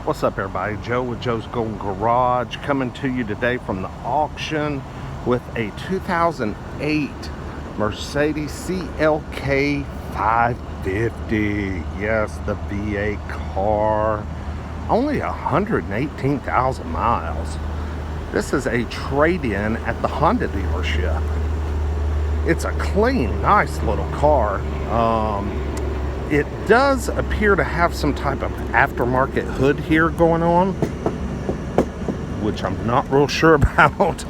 What's up, everybody? Joe with Joe's Golden Garage coming to you today from the auction with a 2008 Mercedes CLK 550. Yes, the V8 car. Only 118,000 miles. This is a trade-in at the Honda dealership. It's a clean, nice little car. It does appear to have some type of aftermarket hood here going on, which I'm not real sure about.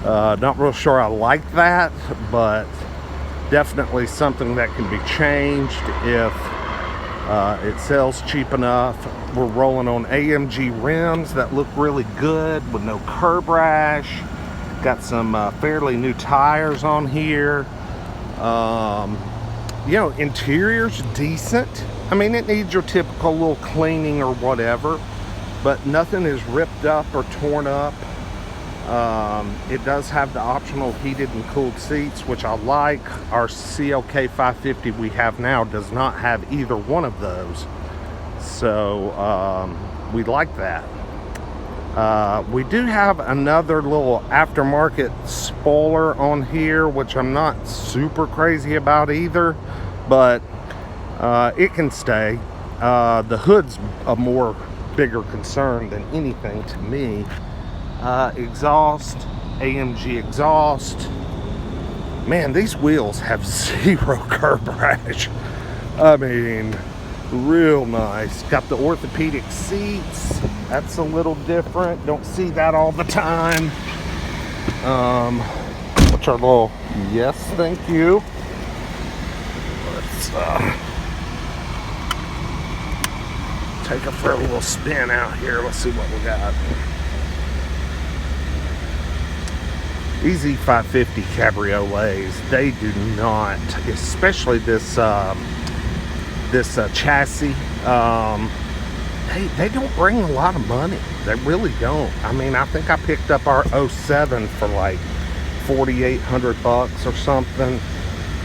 Not real sure I like that, but definitely something that can be changed if it sells cheap enough. We're rolling on AMG rims that look really good with no curb rash. Got some fairly new tires on here. You know, interior's decent. I mean, it needs your typical little cleaning or whatever, but nothing is ripped up or torn up. It does have the optional heated and cooled seats, which I like. Our CLK 550 we have now does not have either one of those, so we like that. We do have another little aftermarket spoiler on here, which I'm not super crazy about either, but it can stay. The hood's a more bigger concern than anything to me. Exhaust, AMG exhaust. Man, these wheels have zero curb rash. I mean, real nice. Got the orthopedic seats. That's a little different. Don't see that all the time. What's our little, yes, thank you. Let's take it for a little spin out here. Let's see what we got. These E550 cabriolets, they do not, especially this chassis, they don't bring a lot of money. They really don't. I mean, I think I picked up our 07 for like 4,800 bucks or something.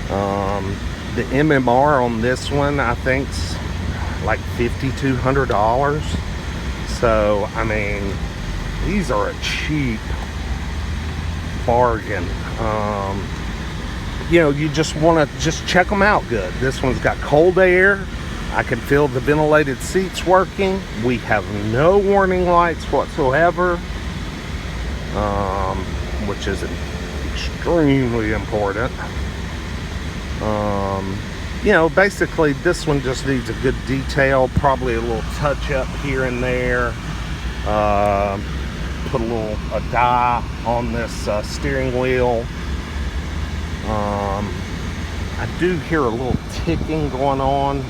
The MMR on this one, I think's like $5,200. So, I mean, these are a cheap bargain. You know, you just want to just check them out good. This one's got cold air. I can feel the ventilated seats working. We have no warning lights whatsoever, which is extremely important. You know, basically this one just needs a good detail, probably a little touch up here and there. Put a dye on this steering wheel. I do hear a little ticking going on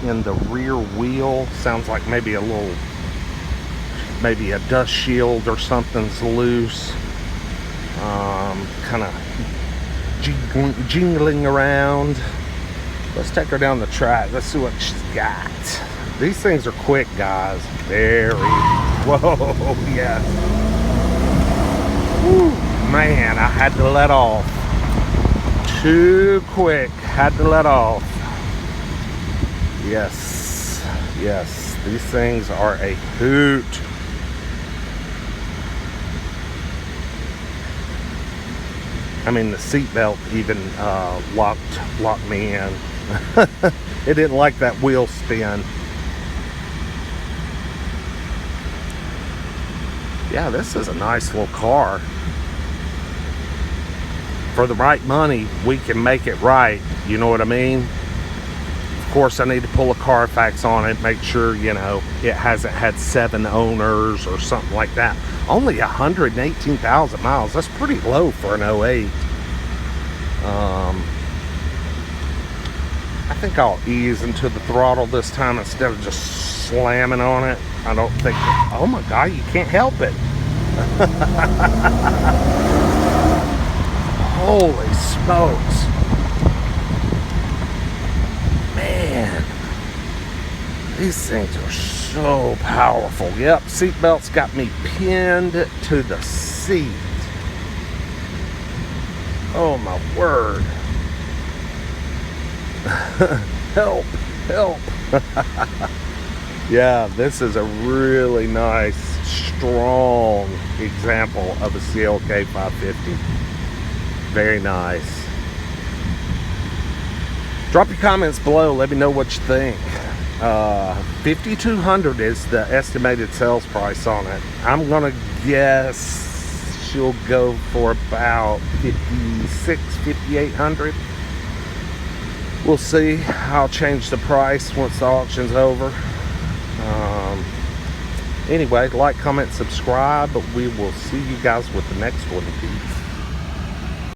in the rear wheel. Sounds like maybe a dust shield or something's loose. Kind of jingling around. Let's take her down the track. Let's see what she's got. These things are quick, guys. Very. Whoa, yes. Whew, man, I had to let off. Too quick. Had to let off. Yes, yes, these things are a hoot. I mean, the seatbelt even locked me in. It didn't like that wheel spin. Yeah, this is a nice little car. For the right money, we can make it right. You know what I mean? Of course, I need to pull a Carfax on it, make sure, you know, it hasn't had 7 owners or something like that. Only 118,000 miles. That's pretty low for an 08. I think I'll ease into the throttle this time instead of just slamming on it. I don't think, oh my God, you can't help it. Holy smokes. Man, these things are so powerful. Yep, seatbelt's got me pinned to the seat. Oh my word. Help, help. Yeah, this is a really nice, strong example of a CLK 550. Very nice. Drop your comments below. Let me know what you think. $5,200 is the estimated sales price on it. I'm gonna guess she'll go for about $5,800. We'll see. I'll change the price once the auction's over. Anyway, like, comment, subscribe. We will see you guys with the next one. Peace.